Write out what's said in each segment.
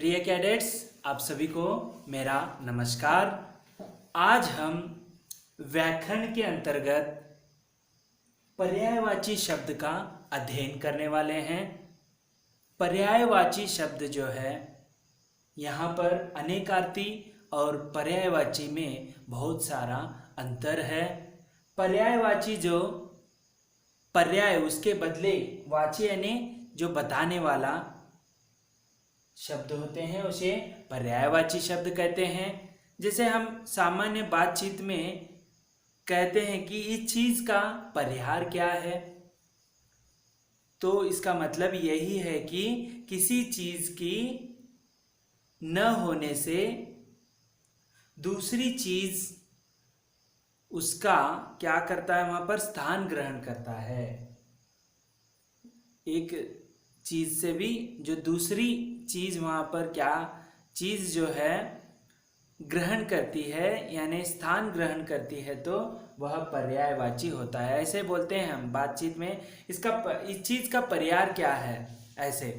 प्रिय कैडेट्स, आप सभी को मेरा नमस्कार। आज हम व्याकरण के अंतर्गत पर्यायवाची शब्द का अध्ययन करने वाले हैं। पर्यायवाची शब्द जो है, यहाँ पर अनेकार्थी और पर्यायवाची में बहुत सारा अंतर है। पर्यायवाची जो पर्याय उसके बदले वाची यानी जो बताने वाला शब्द होते हैं उसे पर्यायवाची शब्द कहते हैं। जैसे हम सामान्य बातचीत में कहते हैं कि इस चीज का परिहार क्या है, तो इसका मतलब यही है कि किसी चीज की न होने से दूसरी चीज उसका क्या करता है, वहां पर स्थान ग्रहण करता है। एक चीज से भी जो दूसरी चीज वहां पर क्या चीज जो है ग्रहण करती है यानी स्थान ग्रहण करती है, तो वह पर्यायवाची होता है। ऐसे बोलते हैं हम बातचीत में, इस चीज का पर्याय क्या है ऐसे।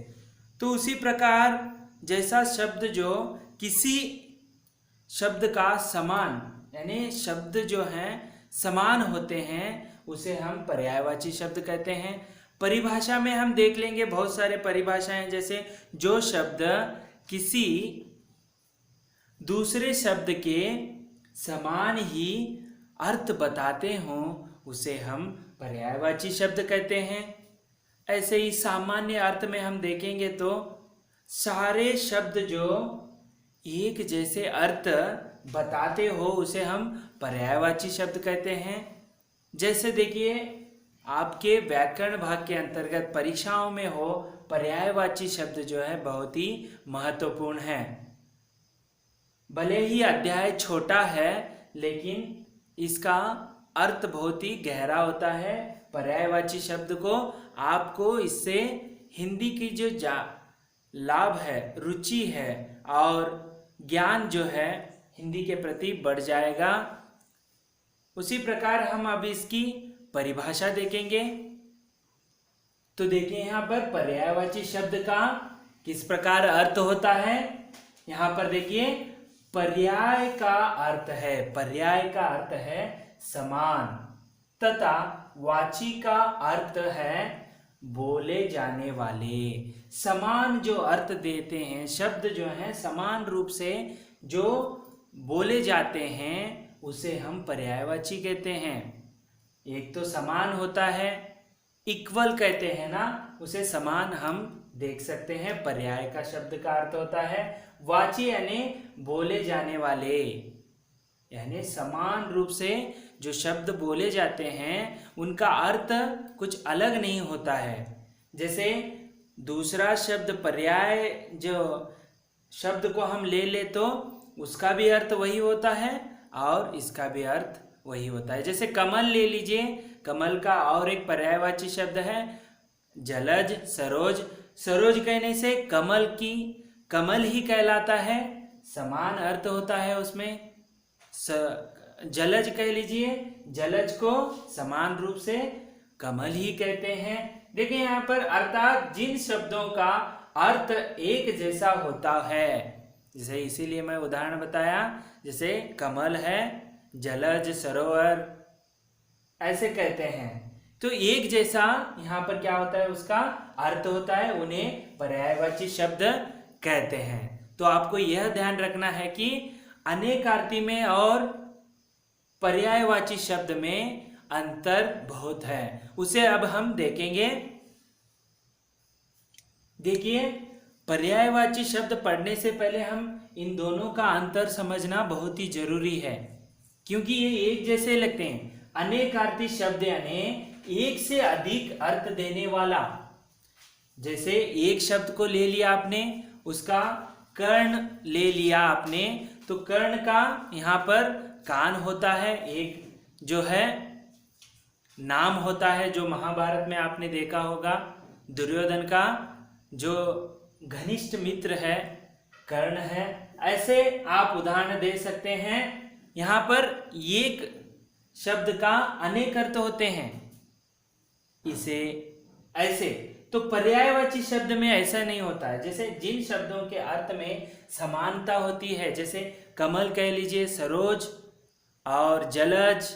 तो उसी प्रकार जैसा शब्द जो किसी शब्द का समान यानी शब्द जो हैं समान होते हैं उसे हम पर्यायवाची शब्द कहते हैं। परिभाषा में हम देख लेंगे बहुत सारे परिभाषाएं, जैसे जो शब्द किसी दूसरे शब्द के समान ही अर्थ बताते हों उसे हम पर्यायवाची शब्द कहते हैं। ऐसे ही सामान्य अर्थ में हम देखेंगे तो सारे शब्द जो एक जैसे अर्थ बताते हो उसे हम पर्यायवाची शब्द कहते हैं। जैसे देखिए, आपके व्याकरण भाग के अंतर्गत परीक्षाओं में हो, पर्यायवाची शब्द जो है बहुत ही महत्वपूर्ण है। भले ही अध्याय छोटा है लेकिन इसका अर्थ बहुत ही गहरा होता है। पर्यायवाची शब्द को आपको इससे हिंदी की जो लाभ है, रुचि है और ज्ञान जो है हिंदी के प्रति बढ़ जाएगा। उसी प्रकार हम अब इसकी परिभाषा देखेंगे। तो देखिए यहाँ पर पर्यायवाची शब्द का किस प्रकार अर्थ होता है। यहाँ पर देखिए, पर्याय का अर्थ है समान तथा वाची का अर्थ है बोले जाने वाले। समान जो अर्थ देते हैं शब्द जो हैं समान रूप से जो बोले जाते हैं उसे हम पर्यायवाची कहते हैं। एक तो समान होता है, इक्वल कहते हैं ना, उसे समान हम देख सकते हैं। पर्याय का शब्द का अर्थ होता है वाची यानी बोले जाने वाले, यानी समान रूप से जो शब्द बोले जाते हैं उनका अर्थ कुछ अलग नहीं होता है। जैसे दूसरा शब्द पर्याय जो शब्द को हम ले तो उसका भी अर्थ वही होता है और इसका भी अर्थ वही होता है। जैसे कमल ले लीजिए, कमल का और एक पर्यायवाची शब्द है जलज, सरोज। सरोज कहने से कमल ही कहलाता है, समान अर्थ होता है उसमें। जलज कह लीजिए, जलज को समान रूप से कमल ही कहते हैं। देखिए यहाँ पर अर्थात जिन शब्दों का अर्थ एक जैसा होता है, जैसे इसीलिए मैं उदाहरण बताया, जैसे कमल है, जलज, सरोवर ऐसे कहते हैं। तो एक जैसा यहाँ पर क्या होता है, उसका अर्थ होता है, उन्हें पर्यायवाची शब्द कहते हैं। तो आपको यह ध्यान रखना है कि अनेकार्थी में और पर्यायवाची शब्द में अंतर बहुत है। उसे अब हम देखेंगे। देखिए, पर्यायवाची शब्द पढ़ने से पहले हम इन दोनों का अंतर समझना बहुत ही जरूरी है, क्योंकि ये एक जैसे लगते हैं। अनेकार्थी शब्द यानी एक से अधिक अर्थ देने वाला। जैसे एक शब्द को ले लिया आपने, उसका कर्ण ले लिया आपने, तो कर्ण का यहाँ पर कान होता है, एक जो है नाम होता है, जो महाभारत में आपने देखा होगा दुर्योधन का जो घनिष्ठ मित्र है कर्ण है। ऐसे आप उदाहरण दे सकते हैं। यहाँ पर एक शब्द का अनेक अर्थ होते हैं, इसे ऐसे। तो तो पर्यायवाची शब्द में ऐसा नहीं होता है। जैसे जिन शब्दों के अर्थ में समानता होती है, जैसे कमल कह लीजिए, सरोज और जलज,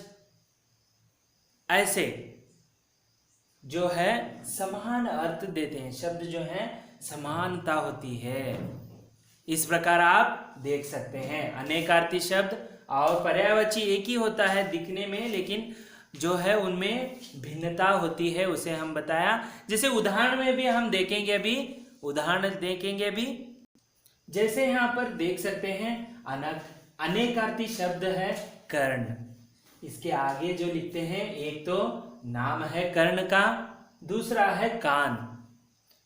ऐसे जो है समान अर्थ देते हैं, शब्द जो है समानता होती है। इस प्रकार आप देख सकते हैं अनेकार्थी शब्द और पर्यायवाची एक ही होता है दिखने में, लेकिन जो है उनमें भिन्नता होती है, उसे हम बताया। जैसे उदाहरण में भी हम देखेंगे, अभी उदाहरण देखेंगे अभी। जैसे यहाँ पर देख सकते हैं अनेकार्थी शब्द है कर्ण। इसके आगे जो लिखते हैं, एक तो नाम है कर्ण का, दूसरा है कान।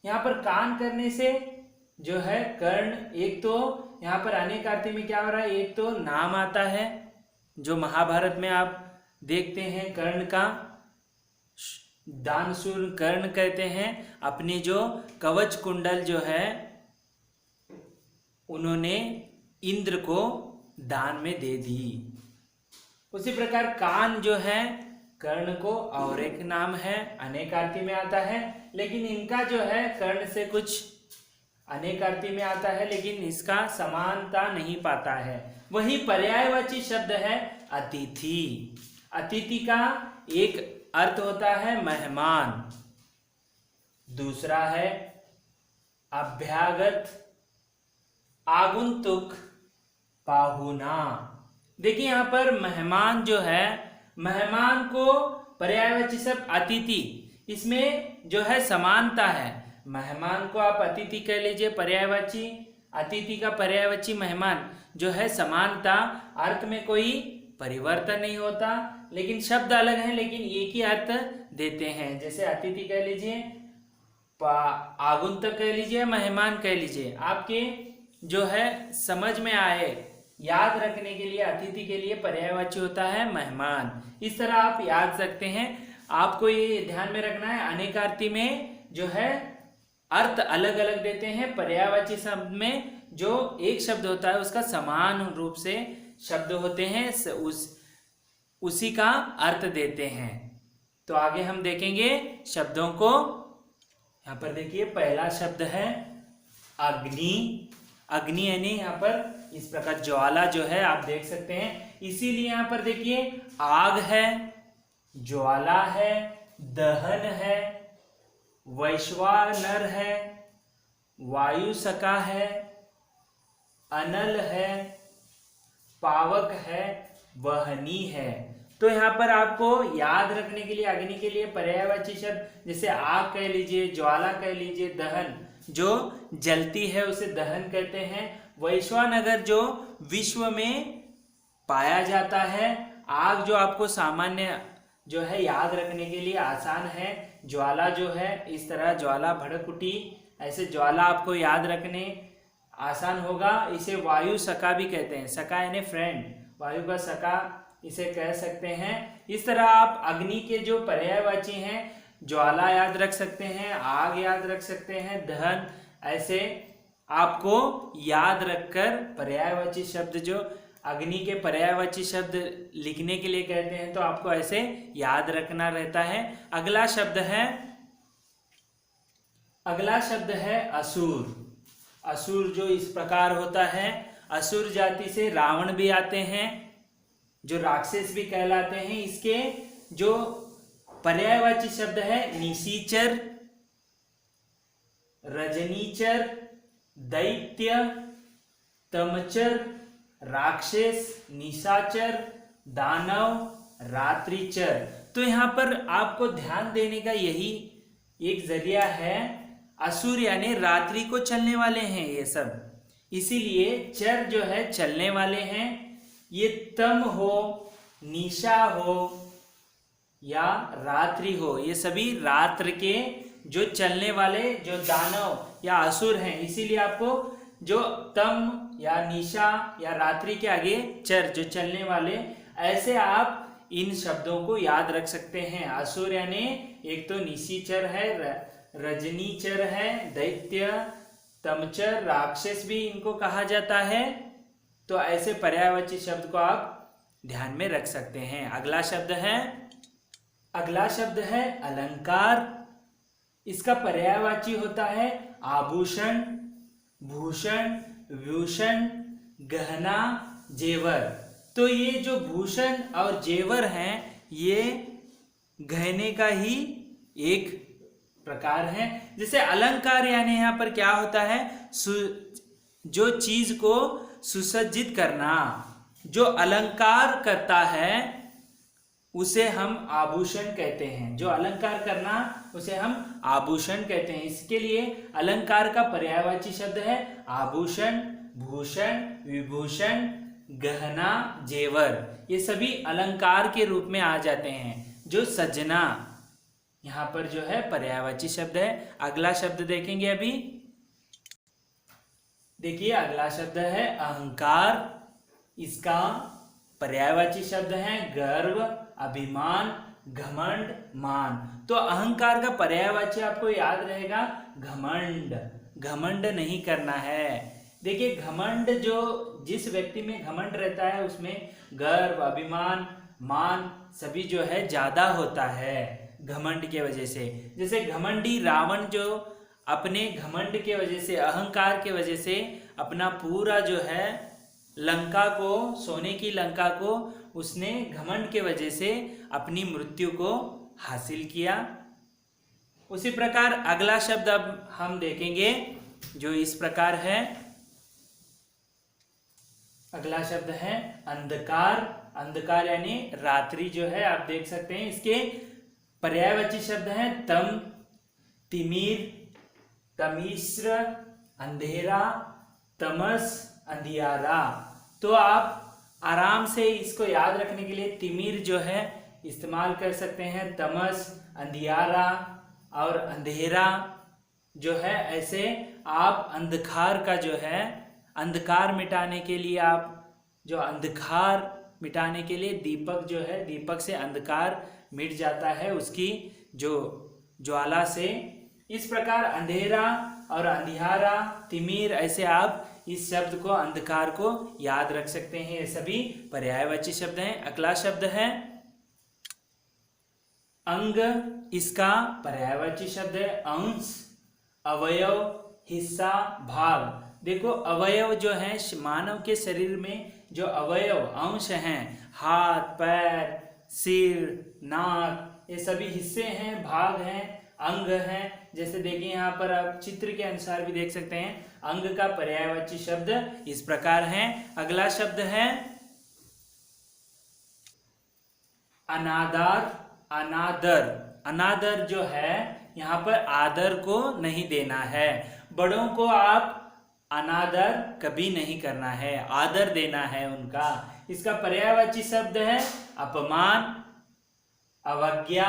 यहाँ पर कान करने से जो है कर्ण, एक तो यहाँ पर अनेकार्थी में क्या हो रहा है, एक तो नाम आता है जो महाभारत में आप देखते हैं, कर्ण का दानशूर कर्ण कहते हैं। अपनी जो कवच कुंडल जो है उन्होंने इंद्र को दान में दे दी। उसी प्रकार कान जो है कर्ण को और एक नाम है, अनेकार्थी में आता है, लेकिन इनका जो है कर्ण से कुछ अनेकार्थी में आता है, लेकिन इसका समानता नहीं पाता है। वही पर्यायवाची शब्द है अतिथि। अतिथि का एक अर्थ होता है मेहमान, दूसरा है अभ्यागत, आगुंतुक, पाहुना। देखिए यहाँ पर मेहमान जो है, मेहमान को पर्यायवाची शब्द अतिथि, इसमें जो है समानता है। मेहमान को आप अतिथि कह लीजिए पर्यायवाची, अतिथि का पर्यायवाची मेहमान, जो है समानता, अर्थ में कोई परिवर्तन नहीं होता, लेकिन शब्द अलग हैं लेकिन एक ही अर्थ देते हैं। जैसे अतिथि कह लीजिए, आगुंतक कह लीजिए, मेहमान कह लीजिए, आपके जो है समझ में आए, याद रखने के लिए अतिथि के लिए पर्यायवाची होता है मेहमान। इस तरह आप याद सकते हैं। आपको ये ध्यान में रखना है, अनेकार्थी में जो है अर्थ अलग अलग देते हैं, पर्यायवाची शब्द में जो एक शब्द होता है उसका समान रूप से शब्द होते हैं, उसी का अर्थ देते हैं। तो आगे हम देखेंगे शब्दों को। यहाँ पर देखिए पहला शब्द है अग्नि। अग्नि यानी यहाँ पर इस प्रकार ज्वाला जो है आप देख सकते हैं, इसीलिए यहाँ पर देखिए आग है, ज्वाला है, दहन है, वैश्वानर है, वायु सका है, अनल है, पावक है, वहनी है। तो यहाँ पर आपको याद रखने के लिए अग्नि के लिए पर्यायवाची शब्द जैसे आग कह लीजिए, ज्वाला कह लीजिए, दहन जो जलती है उसे दहन कहते हैं, वैश्वानगर जो विश्व में पाया जाता है, आग जो आपको सामान्य जो है याद रखने के लिए आसान है, ज्वाला जो है इस तरह ज्वाला भड़कुटी, ऐसे ज्वाला आपको याद रखने आसान होगा। इसे वायु सका भी कहते हैं, सका यानी फ्रेंड, वायु का सका इसे कह सकते हैं। इस तरह आप अग्नि के जो पर्यायवाची हैं, ज्वाला याद रख सकते हैं, आग याद रख सकते हैं, दहन, ऐसे आपको याद रखकर पर्यायवाची शब्द जो अग्नि के पर्यायवाची शब्द लिखने के लिए कहते हैं तो आपको ऐसे याद रखना रहता है। अगला शब्द है असुर। असुर जो इस प्रकार होता है, असुर जाति से रावण भी आते हैं, जो राक्षस भी कहलाते हैं। इसके जो पर्यायवाची शब्द है निशीचर, रजनीचर, दैत्य, तमचर, राक्षस, निशाचर, दानव, रात्रिचर। तो यहाँ पर आपको ध्यान देने का यही एक जरिया है, असुर यानी रात्रि को चलने वाले हैं ये सब, इसीलिए चर जो है चलने वाले हैं। ये तम हो, निशा हो या रात्रि हो, ये सभी रात्र के जो चलने वाले जो दानव या असुर हैं, इसीलिए आपको जो तम या निशा या रात्रि के आगे चर जो चलने वाले, ऐसे आप इन शब्दों को याद रख सकते हैं। असुर यानी एक तो निशीचर है, रजनीचर है, दैत्य, तमचर, राक्षस भी इनको कहा जाता है। तो ऐसे पर्यायवाची शब्द को आप ध्यान में रख सकते हैं। अगला शब्द है अलंकार। इसका पर्यायवाची होता है आभूषण, भूषण, विभूषण, गहना, जेवर। तो ये जो भूषण और जेवर हैं ये गहने का ही एक प्रकार है। जैसे अलंकार यानी यहाँ पर क्या होता है, जो चीज को सुसज्जित करना, जो अलंकार करता है उसे हम आभूषण कहते हैं। जो अलंकार करना उसे हम आभूषण कहते हैं। इसके लिए अलंकार का पर्यायवाची शब्द है आभूषण, भूषण, विभूषण, गहना, जेवर। ये सभी अलंकार के रूप में आ जाते हैं। जो सजना यहाँ पर जो है पर्यायवाची शब्द है। अगला शब्द देखेंगे अभी। देखिए अगला शब्द है अहंकार। इसका पर्यायवाची शब्द है गर्व, अभिमान, घमंड, मान। तो अहंकार का पर्यायवाची आपको याद रहेगा घमंड। घमंड नहीं करना है। देखिए घमंड, जो जिस व्यक्ति में घमंड रहता है उसमें गर्व, अभिमान, मान सभी जो है ज्यादा होता है घमंड के वजह से। जैसे घमंडी रावण जो अपने घमंड के वजह से, अहंकार के वजह से अपना पूरा जो है लंका को, सोने की लंका को उसने घमंड के वजह से अपनी मृत्यु को हासिल किया। उसी प्रकार अगला शब्द अब हम देखेंगे जो इस प्रकार है। अगला शब्द है अंधकार। अंधकार यानी रात्रि जो है आप देख सकते हैं। इसके पर्यायवाची शब्द हैं तम, तिमिर, तमिश्र, अंधेरा, तमस, अंधियारा। तो आप आराम से इसको याद रखने के लिए तिमिर जो है इस्तेमाल कर सकते हैं, तमस, अंधियारा और अंधेरा जो है। ऐसे आप अंधकार का जो है, अंधकार मिटाने के लिए आप जो अंधकार मिटाने के लिए दीपक जो है, दीपक से अंधकार मिट जाता है उसकी जो ज्वाला से। इस प्रकार अंधेरा और अंधियारा, तिमिर, ऐसे आप इस शब्द को, अंधकार को याद रख सकते हैं। ये सभी पर्यायवाची शब्द हैं। अगला शब्द है अंग। इसका पर्यायवाची शब्द है अंश, अवयव, हिस्सा, भाग। देखो अवयव जो है मानव के शरीर में जो अवयव अंश हैं, हाथ, पैर, सिर, नाक, ये सभी हिस्से हैं, भाग हैं, अंग हैं। जैसे देखिए यहाँ पर आप चित्र के अनुसार भी देख सकते हैं। अंग का पर्यायवाची शब्द इस प्रकार है। अगला शब्द है अनादर। अनादर, अनादर जो है यहाँ पर आदर को नहीं देना है। बड़ों को आप अनादर कभी नहीं करना है, आदर देना है उनका। इसका पर्यायवाची शब्द है अपमान, अवज्ञा,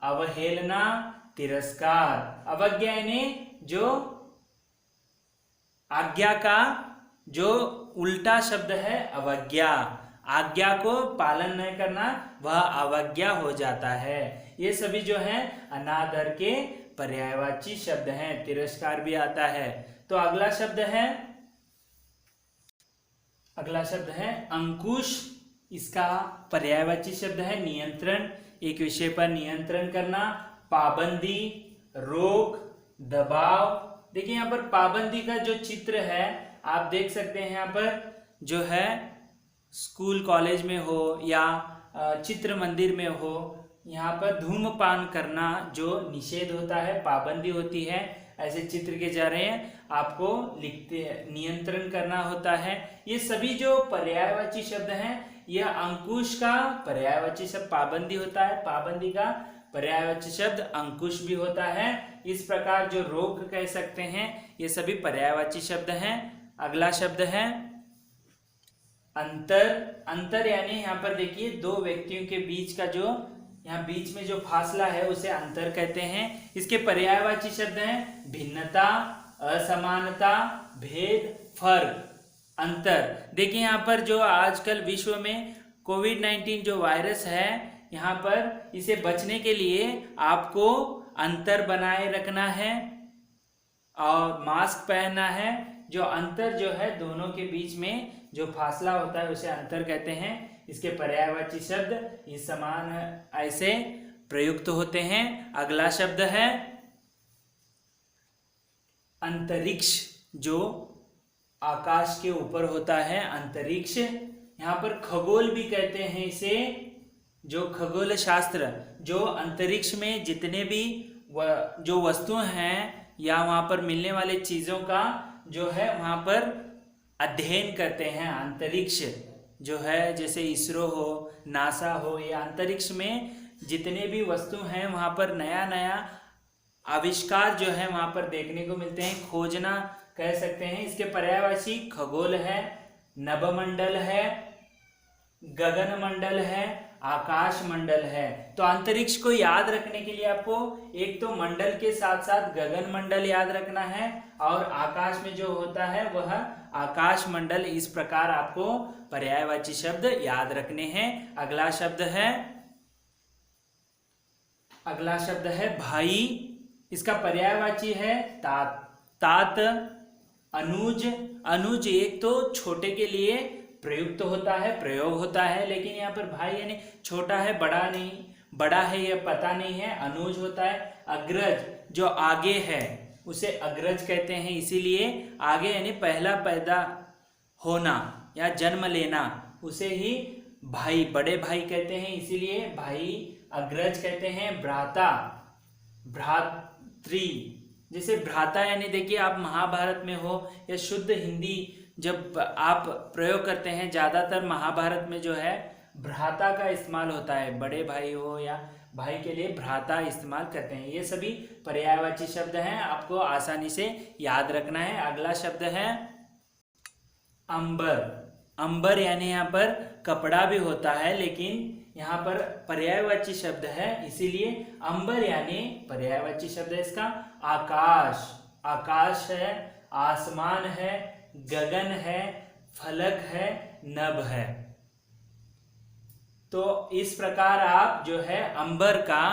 अवहेलना, तिरस्कार। अवज्ञा यानी जो आज्ञा का जो उल्टा शब्द है अवज्ञा। आज्ञा को पालन नहीं करना वह अवज्ञा हो जाता है। ये सभी जो है अनादर के पर्यायवाची शब्द हैं। तिरस्कार भी आता है। तो अगला शब्द है, अगला शब्द है अंकुश। इसका पर्यायवाची शब्द है नियंत्रण, एक विषय पर नियंत्रण करना, पाबंदी, रोक, दबाव। देखिए यहाँ पर पाबंदी का जो चित्र है आप देख सकते हैं। यहाँ पर जो है स्कूल कॉलेज में हो या चित्र मंदिर में हो, यहाँ पर धूम्रपान करना जो निषेध होता है, पाबंदी होती है। ऐसे चित्र के जा रहे हैं, आपको लिखते नियंत्रण करना होता है। ये सभी जो पर्यायवाची शब्द हैं, यह अंकुश का पर्यायवाची शब्द पाबंदी होता है, पाबंदी का पर्यायवाची शब्द अंकुश भी होता है। इस प्रकार जो रोक कह सकते हैं, ये सभी पर्यायवाची शब्द हैं। अगला शब्द है अंतर। अंतर यानी यहाँ पर देखिए दो व्यक्तियों के बीच का जो यहाँ बीच में जो फासला है उसे अंतर कहते हैं। इसके पर्यायवाची शब्द हैं भिन्नता, असमानता, भेद, फर्क, अंतर। देखिए यहाँ पर जो आजकल विश्व में कोविड-19 जो वायरस है, यहाँ पर इसे बचने के लिए आपको अंतर बनाए रखना है और मास्क पहनना है। जो अंतर जो है दोनों के बीच में जो फासला होता है उसे अंतर कहते हैं। इसके पर्यायवाची शब्द इस समान ऐसे प्रयुक्त होते हैं। अगला शब्द है अंतरिक्ष जो आकाश के ऊपर होता है, अंतरिक्ष, यहाँ पर खगोल भी कहते हैं इसे, जो खगोल शास्त्र, जो अंतरिक्ष में जितने भी जो वस्तुएं हैं या वहाँ पर मिलने वाले चीज़ों का जो है वहाँ पर अध्ययन करते हैं। अंतरिक्ष जो है, जैसे इसरो हो, नासा हो, या अंतरिक्ष में जितने भी वस्तु हैं वहाँ पर नया नया आविष्कार जो है वहाँ पर देखने को मिलते हैं, खोजना कह सकते हैं। इसके पर्यायवाची खगोल है, नभमंडल है, गगन मंडल है, आकाश मंडल है। तो अंतरिक्ष को याद रखने के लिए आपको एक तो मंडल के साथ साथ गगन मंडल याद रखना है, और आकाश में जो होता है वह आकाश मंडल। इस प्रकार आपको पर्यायवाची शब्द याद रखने हैं। अगला शब्द है भाई। इसका पर्यायवाची है तात। तात, अनुज। अनुज एक तो छोटे के लिए प्रयुक्त होता है, प्रयोग होता है, लेकिन यहाँ पर भाई यानी छोटा है, बड़ा नहीं, बड़ा है यह पता नहीं है, अनुज होता है। अग्रज जो आगे है उसे अग्रज कहते हैं, इसीलिए आगे यानी पहला पैदा होना या जन्म लेना उसे ही भाई, बड़े भाई कहते हैं, इसीलिए भाई अग्रज कहते हैं। भ्राता, भ्रातृ, जैसे भ्राता यानी देखिए आप महाभारत में हो या शुद्ध हिंदी जब आप प्रयोग करते हैं, ज़्यादातर महाभारत में जो है भ्राता का इस्तेमाल होता है, बड़े भाई हो या भाई के लिए भ्राता इस्तेमाल करते हैं। ये सभी पर्यायवाची शब्द हैं, आपको आसानी से याद रखना है। अगला शब्द है अंबर। अंबर यानी यहाँ पर कपड़ा भी होता है, लेकिन यहाँ पर पर्यायवाची शब्द है, इसीलिए अंबर यानी पर्यायवाची शब्द है इसका आकाश। आकाश है, आसमान है, गगन है, फलक है, नभ है। तो इस प्रकार आप जो है अंबर का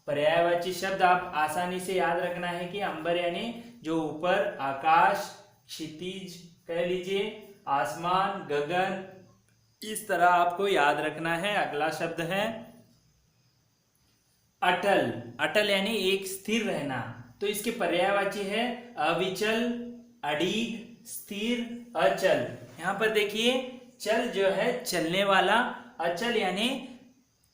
पर्यायवाची शब्द आप आसानी से याद रखना है कि अंबर यानी जो ऊपर, आकाश, क्षितिज कह लीजिए, आसमान, गगन, इस तरह आपको याद रखना है। अगला शब्द है अटल। अटल यानी एक स्थिर रहना, तो इसके पर्यायवाची है अविचल, अड़ीग, स्थिर, अचल। यहाँ पर देखिए चल जो है चलने वाला, अचल यानी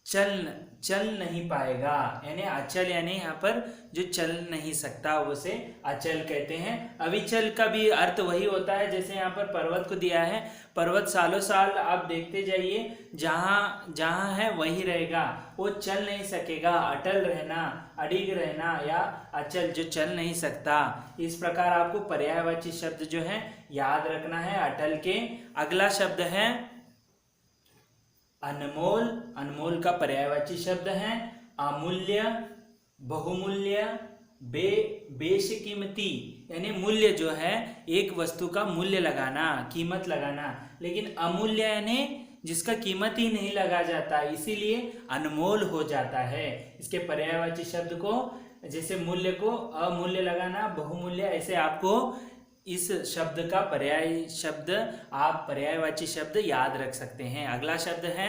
चल नहीं पाएगा, यानी अचल यानी यहाँ पर जो चल नहीं सकता उसे अचल कहते हैं। अविचल का भी अर्थ वही होता है, जैसे यहाँ पर पर्वत को दिया है, पर्वत सालों साल आप देखते जाइए, जहाँ जहाँ है वही रहेगा, वो चल नहीं सकेगा। अटल रहना, अडिग रहना या अचल जो चल नहीं सकता। इस प्रकार आपको पर्यायवाची शब्द जो है याद रखना है अटल के। अगला शब्द है अनमोल। अनमोल का पर्यायवाची शब्द है अमूल्य, बहुमूल्य, बेशकीमती, यानी मूल्य जो है एक वस्तु का मूल्य लगाना, कीमत लगाना, लेकिन अमूल्य यानी जिसका कीमत ही नहीं लगा जाता, इसीलिए अनमोल हो जाता है। इसके पर्यायवाची शब्द को जैसे मूल्य को अमूल्य लगाना, बहुमूल्य, ऐसे आपको इस शब्द का पर्याय शब्द, आप पर्यायवाची शब्द याद रख सकते हैं। अगला शब्द है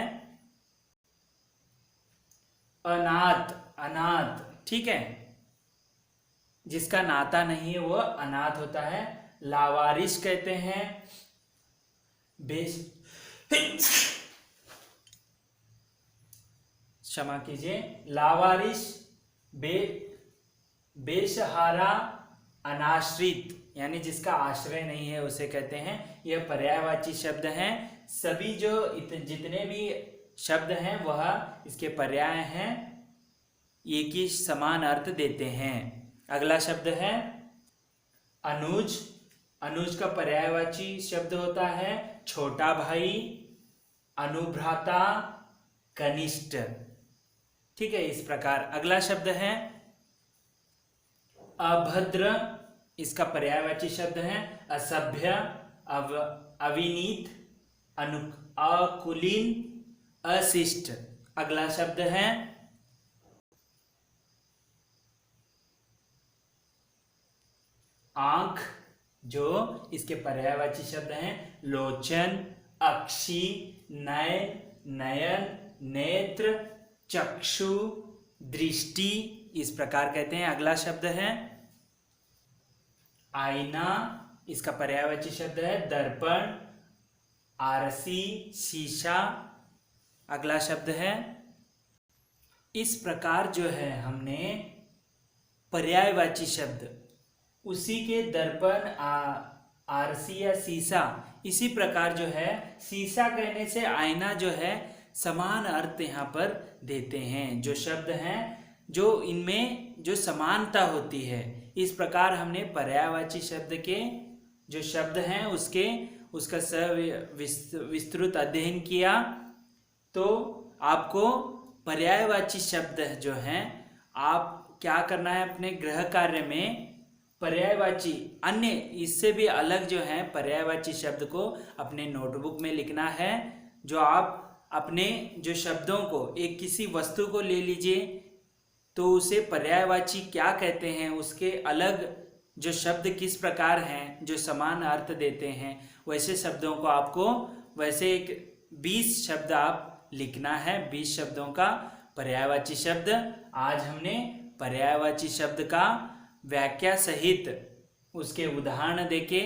अनाथ। अनाथ, ठीक है, जिसका नाता नहीं है वह अनाथ होता है। लावारिस कहते हैं, क्षमा कीजिए, लावारिस, बेसहारा, अनाश्रित, यानी जिसका आश्रय नहीं है उसे कहते हैं। यह पर्यायवाची शब्द हैं। सभी जो जितने भी शब्द हैं वह इसके पर्याय हैं, एक ही समान अर्थ देते हैं। अगला शब्द है अनुज। अनुज का पर्यायवाची शब्द होता है छोटा भाई, अनुभ्राता, कनिष्ठ, ठीक है, इस प्रकार। अगला शब्द है अभद्र। इसका पर्यायवाची शब्द है असभ्य, अविनीत, अकुलीन, अशिष्ट। अगला शब्द है आंख, जो इसके पर्यायवाची शब्द हैं लोचन, अक्षी, नयन, नयन, नेत्र, चक्षु, दृष्टि, इस प्रकार कहते हैं। अगला शब्द है आईना, इसका पर्यायवाची शब्द है दर्पण, आरसी शीशा। अगला शब्द है, इस प्रकार जो है हमने पर्यायवाची शब्द उसी के दर्पण, आरसी या शीशा, इसी प्रकार जो है शीशा कहने से आईना जो है समान अर्थ यहाँ पर देते हैं। जो शब्द हैं जो इनमें जो समानता होती है, इस प्रकार हमने पर्यायवाची शब्द के जो शब्द हैं उसका विस्तृत अध्ययन किया। तो आपको पर्यायवाची शब्द जो हैं, आप क्या करना है, अपने गृह कार्य में पर्यायवाची अन्य इससे भी अलग जो है पर्यायवाची शब्द को अपने नोटबुक में लिखना है। जो आप अपने जो शब्दों को एक किसी वस्तु को ले लीजिए तो उसे पर्यायवाची क्या कहते हैं, उसके अलग जो शब्द किस प्रकार हैं जो समान अर्थ देते हैं, वैसे शब्दों को आपको वैसे एक 20 शब्द आप लिखना है, 20 शब्दों का पर्यायवाची शब्द। आज हमने पर्यायवाची शब्द का व्याख्या सहित उसके उदाहरण देके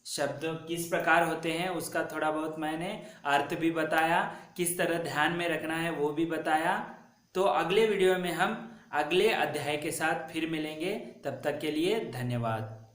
शब्द किस प्रकार होते हैं उसका थोड़ा बहुत मैंने अर्थ भी बताया, किस तरह ध्यान में रखना है वो भी बताया। तो अगले वीडियो में हम अगले अध्याय के साथ फिर मिलेंगे, तब तक के लिए धन्यवाद।